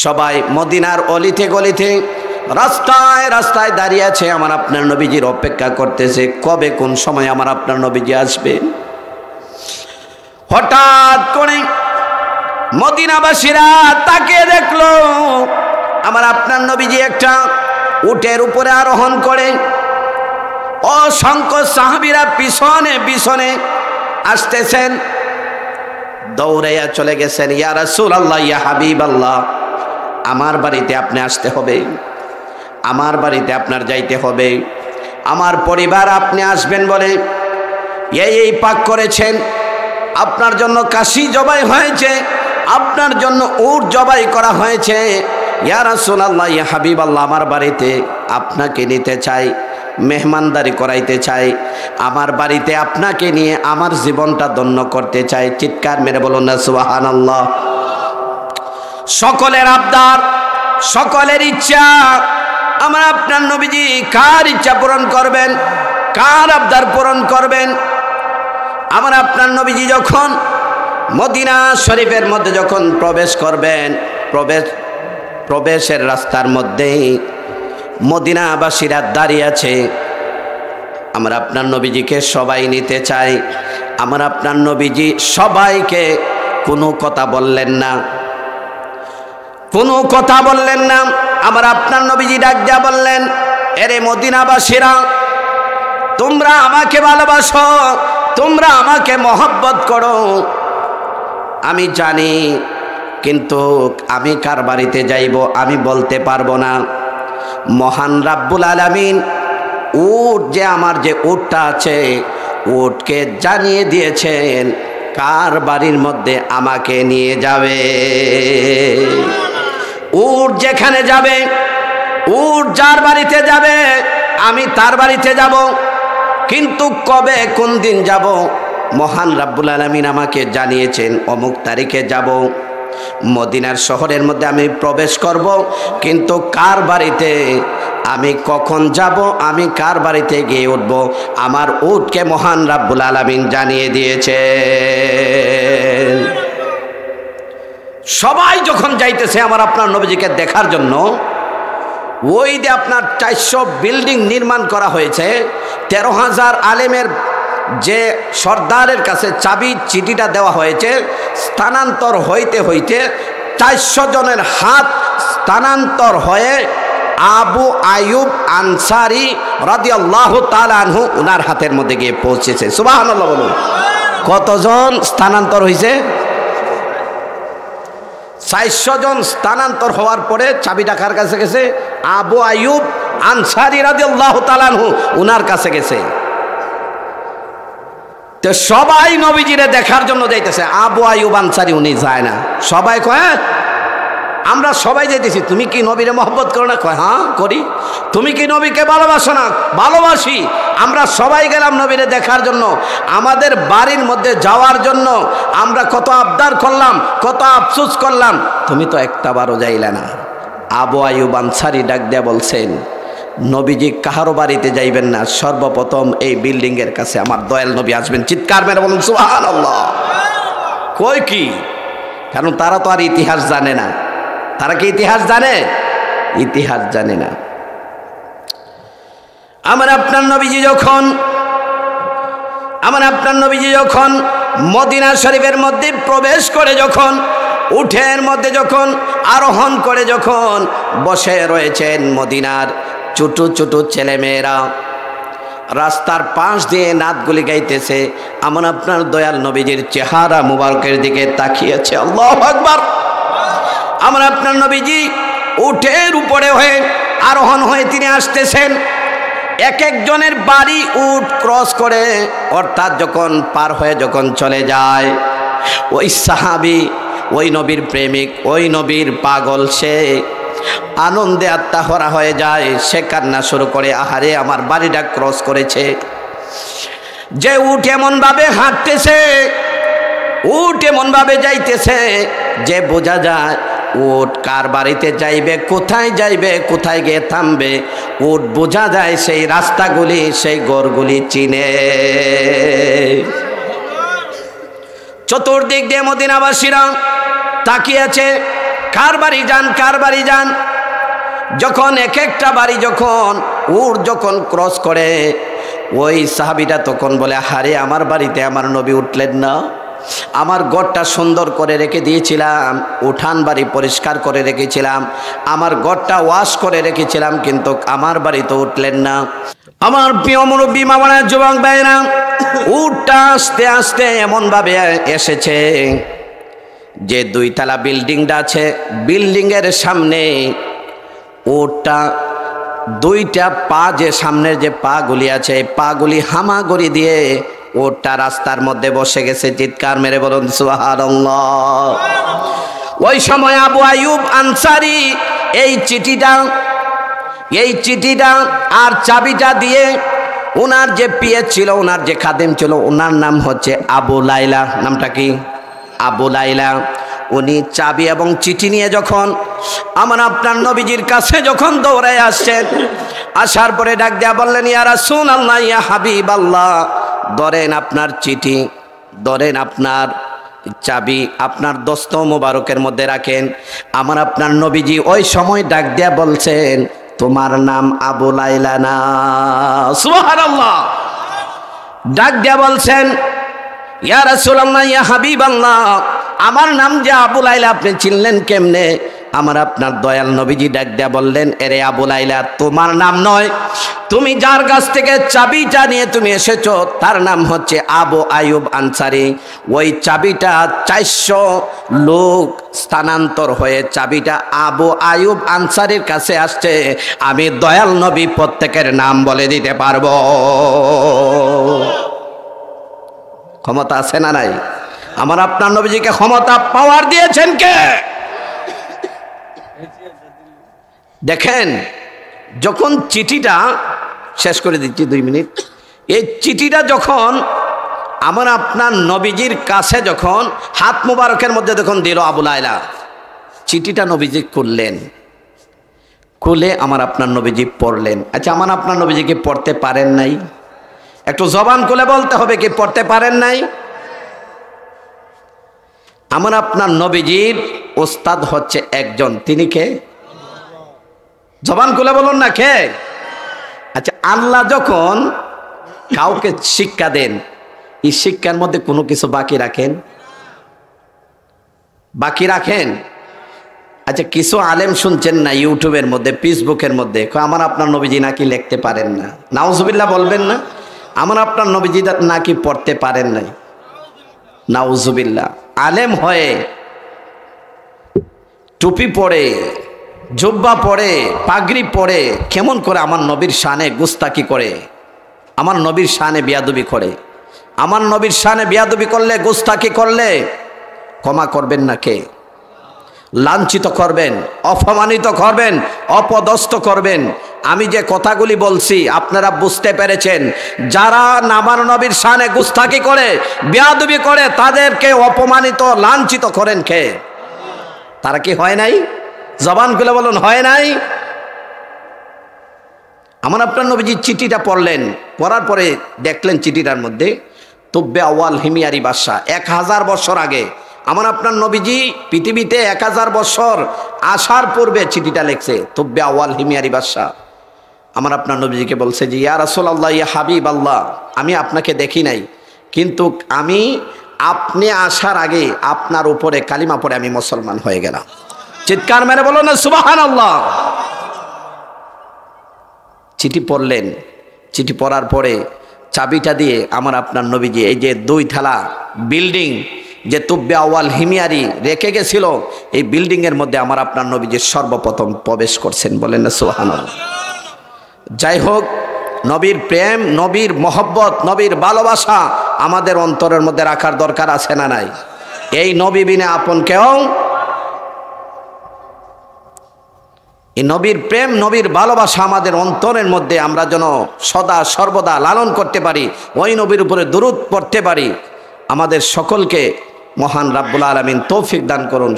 সবাই মদিনার অলিতে গলিতে রাস্তায় রাস্তায় দাঁড়িয়ে আছে, আমার আপনার নবীজির অপেক্ষা করতেছে, কবে কোন সময় আমার আপনার নবীজি আসবে। হঠাৎ করে মদিনাবাসীরা তাকে দেখলো আমার আপনার নবীজি একটা উটের উপরে আরোহণ করে, অসংখ্য সাহাবীরা পিছনে পিছনে আসতেছেন, দৌড়াইয়া চলে গেছেন। ইয়া রাসূলুল্লাহ, ইয়া হাবিবাল্লাহ, আমার বাড়িতে আপনি আসতে হবে, আমার বাড়িতে আপনার যাইতে হবে, আমার পরিবার আপনি আসবেন বলে এই পাক করেছেন, আপনার জন্য কাশি জবাই হয়েছে, আপনার জন্য উট জবাই করা হয়েছে। ইয়া রাসূলুল্লাহ, ইয়া হাবিবাল্লাহ, আমার বাড়িতে আপনাকে নিতে চাই, মেহমানদারি করাইতে চাই, আমার বাড়িতে আপনাকে নিয়ে আমার জীবনটা ধন্য করতে চাই। চিৎকার মেরে বলুন না সুবহানাল্লাহ। সকলের আবদার, সকলের ইচ্ছা, আমার আপনার নবীজি কার ইচ্ছা পূরণ করবেন, কার আবদার পূরণ করবেন? আমার আপনার নবীজি যখন মদিনা শরীফের মধ্যে যখন প্রবেশ করবেন, প্রবেশের রাস্তার মধ্যেই মদিনাবাসীরা দাঁড়িয়ে আছে, আমার আপনার নবীজিকে সবাই নিতে চায়। আমার আপনার নবীজি সবাইকে কোনো কথা বললেন না, কোনো কথা বললেন না। আমার আপনার নবীজি ডাক দিয়া বললেন, এরে মদিনাবাসীরা, তোমরা আমাকে ভালোবাসো, তোমরা আমাকে মহব্বত করো, আমি জানি, কিন্তু আমি কার বাড়িতে যাইব আমি বলতে পারবো না। মহান রাব্বুল আলামিন উট যে আমার যে উটটা আছে, উটকে জানিয়ে দিয়েছেন কার বাড়ির মধ্যে আমাকে নিয়ে যাবে। উট যেখানে যাবে, উট যার বাড়িতে যাবে, আমি তার বাড়িতে যাব, কিন্তু কবে কোন দিন যাব মহান রাব্বুল আলামিন আমাকে জানিয়েছেন, অমুক তারিখে যাব, মদিনার শহরের মধ্যে আমি প্রবেশ করব, কিন্তু কার বাড়িতে আমি কখন যাব, আমি কার বাড়িতে গিয়ে উঠব, আমার উটকে মহান রাব্বুল আলামিন জানিয়ে দিয়েছে। সবাই যখন যাইতেছে আমার আপনার নবীজিকে দেখার জন্য, ওই যে আপনার 400 বিল্ডিং নির্মাণ করা হয়েছে, 13,000 আলেমের যে সর্দারের কাছে চাবি চিঠিটা দেওয়া হয়েছে, স্থানান্তর হইতে হইতে 400 জনের হাত স্থানান্তর হয়ে আবু আইয়ুব আনসারী রাদিয়াল্লাহু তাআলা আনহু উনার হাতের মধ্যে গিয়ে পৌঁছেছে। সুবহানাল্লাহ বলুন। কতজন স্থানান্তর হয়েছে? 400 জন স্থানান্তর হওয়ার পরে চাবিটা কার কাছে গেছে? আবু আইয়ুব আনসারী রাদিয়াল্লাহু তাআলা আনহু উনার কাছে গেছে। তো সবাই নবীজিরে দেখার জন্য যাইতেছে, আবু আইয়ুব আনসারী উনি যায় না। সবাই কয় আমরা সবাই যাইতেছি, তুমি কি নবীরে মহব্বত করো না? কয় হ্যাঁ করি। তুমি কি নবীকে ভালোবাসো না? ভালোবাসি। আমরা সবাই গেলাম নবীরে দেখার জন্য, আমাদের বাড়ির মধ্যে যাওয়ার জন্য আমরা কত আবদার করলাম, কত আফসোস করলাম, তুমি তো একটাবারও যাইলে না। আবু আইয়ুব আনসারী ডাক দিয়া বলছেন, নবীজি কাহারো বাড়িতে যাইবেন না, সর্বপ্রথম এই বিল্ডিং এর কাছে আমার দয়াল নবী আসবেন। চিৎকার মেরে বলুন সুবহানাল্লাহ। কই কি? কারণ তারা তো আর ইতিহাস জানে না। তারা কি ইতিহাস জানে? ইতিহাস জানে না। আমার আপনার নবীজি যখন মদিনা শরীফের মধ্যে প্রবেশ করে, যখন উটের মধ্যে যখন আরোহণ করে, যখন বসে রয়েছেন মদিনার ছোট ছোট ছেলেমেয়েরা রাস্তার পাশ দিয়ে নাতগুলি গাইতেছে, আমার আপনার দয়াল নবীজির চেহারা মুবারকের দিকে তাকিয়েছে। আল্লাহু আকবার। আমার আপনার নবীজি উটের উপরে হয়ে আরোহণ হয়ে তিনি আসতেছেন। এক একজনের বাড়ি উট ক্রস করে, অর্থাৎ যখন পার হয়ে যখন চলে যায়, ওই সাহাবী, ওই নবীর প্রেমিক, ওই নবীর পাগল, সে আনন্দে আত্মাহরা হয়ে যায়। সে কান্না শুরু করে, আহারে আমার বাড়িটা ক্রস করেছে। যে উট এমন ভাবে হাঁটতেছে, উট এমন ভাবে যাইতেছে যে বোঝা যায় উট কার বাড়িতে যাইবে, কোথায় যাইবে, কোথায় গিয়ে থামবে, উট বোঝা যায় সেই রাস্তাগুলি, সেই গড়গুলি চিনে। চতুর্দিক দিয়ে মদিনাবাসীরা তাকিয়েছে, কার বাড়ি যান, কার বাড়ি যান। যখন এক একটা বাড়ি যখন যখন ক্রস করে, ওই সাহাবীটা তখন বলে, হারে আমার বাড়িতে আমার নবী উঠলেন না, আমার ঘরটা সুন্দর করে রেখে দিয়েছিলাম, উঠান বাড়ি পরিষ্কার করে রেখেছিলাম, আমার ঘরটা ওয়াশ করে রেখেছিলাম, কিন্তু আমার বাড়িতে উঠলেন না। আমার প্রিয় মুরব্বী মামারা, যুবক ভাইরা, উঠটা আস্তে আস্তে এমনভাবে এসেছে যে 2 তলা বিল্ডিংটা আছে, বিল্ডিংয়ের সামনে উটটা 2টা পা, যে সামনের যে পাগুলি আছে, এই পাগুলি হামাগুড়ি দিয়ে উটটা রাস্তার মধ্যে বসে গেছে। চিৎকার মেরে বলুন সুবহানাল্লাহ। ওই সময় আবু আইয়ুব আনসারী এই চিঠিটা আর চাবিটা দিয়ে ওনার যে পিয়ে ছিল, ওনার যে খাদেম ছিল, ওনার নাম হচ্ছে আবু লাইলা। নামটা কি? আবু লাইলা। উনি চাবি এবং চিঠি নিয়ে যখন আমার আপনার নবীজির কাছে যখন দৌড়ায় আসছেন, আসার পরে ডাক দেয়া বললেন, ইয়া রাসূলুল্লাহ, ইয়া হাবিবাল্লাহ, ধরেন আপনার চিঠি, ধরেন আপনার চাবি, আপনার দস্ত মোবারকের মধ্যে রাখেন। আমার আপনার নবীজি ওই সময় ডাক দেয়া বলছেন, তোমার নাম আবু লাইলা না? সুবহানাল্লাহ। ডাক দেয়া বলছেন, ইয়া রাসূলুল্লাহ, ইয়া হাবিবাল্লাহ, আমার নাম যে আবু লাইলা, আপনি চিনলেন কেমনে? আমার আপনার দয়াল নবীজি ডাক দেয়া বললেন, এরে আবু লাইলা, তোমার নাম নয়, তুমি যার কাছ থেকে চাবিটা নিয়ে তুমি এসেছো তার নাম হচ্ছে আবু আইয়ুব আনসারী। ওই চাবিটা 400 লোক স্থানান্তর হয়ে চাবিটা আবু আইয়ুব আনসারীর কাছে আসছে। আমি দয়াল নবী প্রত্যেকের নাম বলে দিতে পারবো। ক্ষমতা আছে না নাই? আমার আপনার নবীজিকে ক্ষমতা পাওয়ার দিয়েছেন কে? দেখেন, যখন চিঠিটা শেষ করে দিচ্ছি 2 মিনিট, এই চিঠিটা যখন আমার আপনার নবীজির কাছে যখন হাত মুবারকের মধ্যে যখন দিল আবু লাইলা, চিঠিটা নবীজি খুললেন, খুলে আমার আপনার নবীজি পড়লেন। আচ্ছা, আমার আপনার নবীজিকে পড়তে পারেন নাই? একটু জবান খুলে বলতে হবে, কি পড়তে পারেন নাই? আমার আপনার নবীজির ওস্তাদ হচ্ছে একজন, তিনি কে? জবান খুলে বলুন না, কে? আচ্ছা, আল্লাহ যখন কাউকে শিক্ষা দেন, এই শিক্ষার মধ্যে কোনো কিছু বাকি রাখেন? বাকি রাখেন? আচ্ছা, কিছু আলেম শুনছেন না ইউটিউবের মধ্যে, ফেসবুকের মধ্যে, আমার আপনার নবীজি নাকি লিখতে পারেন না। নাউজুবিল্লাহ বলবেন না? আমার আপনার নবীজি নাকি পড়তে পারেন নাই। নাউজুবিল্লাহ। আলেম হয়ে টুপি পরে, জুব্বা পরে, পাগড়ি পরে কেমন করে আমার নবীর শানে গুস্তাকি করে, আমার নবীর শানে বিয়াদবি করে। আমার নবীর শানে বিয়াদবি করলে, গুস্তাকি করলে ক্ষমা করবেন না কে? লাঞ্ছিত করবেন, অপমানিত করবেন, অপদস্থ করবেন। আমি যে কথাগুলি বলছি আপনারা বুঝতে পেরেছেন। যারা আমার নবীর শানে গুস্তাকি করে, বিয়াদবি করে, তাদেরকে অপমানিত, লাঞ্ছিত করেন কে? তারা কি হয় নাই? জবান খুলে বলুন, হয় নাই? আমার আপনার নবীজি চিঠিটা পড়লেন, পড়ার পরে দেখলেন চিঠিটার মধ্যে তুব্বে আউয়াল হিমিয়ারি বাদশা, 1000 বছর আগে আমার আপনার নবীজি পৃথিবীতে 1000 বছর আসার পূর্বে চিঠিটা লিখছে তুব্বে আউয়াল হিমিয়ারি বাদশা। আমার আপনার নবীজিকে বলছে যে, ইয়া রাসূলুল্লাহ, ইয়া হাবিবাল্লাহ, আমি আপনাকে দেখি নাই, কিন্তু আপনি আসার আগে আপনার উপরে কালিমা পড়ে আমি মুসলমান হয়ে গেলাম। চিৎকার মেরে বলো না সুবহানাল্লাহ। চিঠি পড়লেন, চিঠি পড়ার পরে চাবিটা দিয়ে আমার আপনার নবীজি এই যে 2 তলা বিল্ডিং যে তুব্বে আউয়াল হিমিয়ারি রেখে গেছিল, এই বিল্ডিং এর মধ্যে আমার আপনার নবীজি সর্বপ্রথম প্রবেশ করছেন। বলেন না সুবহানাল্লাহ। যাই হোক, নবীর প্রেম, নবীর মহব্বত, নবীর ভালোবাসা আমাদের অন্তরের মধ্যে রাখার দরকার আছে না নাই? এই নবী বিনে আপন কেউ। এই নবীর প্রেম, নবীর ভালোবাসা আমাদের অন্তরের মধ্যে আমরা যেন সদা সর্বদা লালন করতে পারি, ওই নবীর উপরে দুরূদ পড়তে পারি। আমাদের সকলকে মহান রাব্বুল আলামিন তৌফিক দান করুন।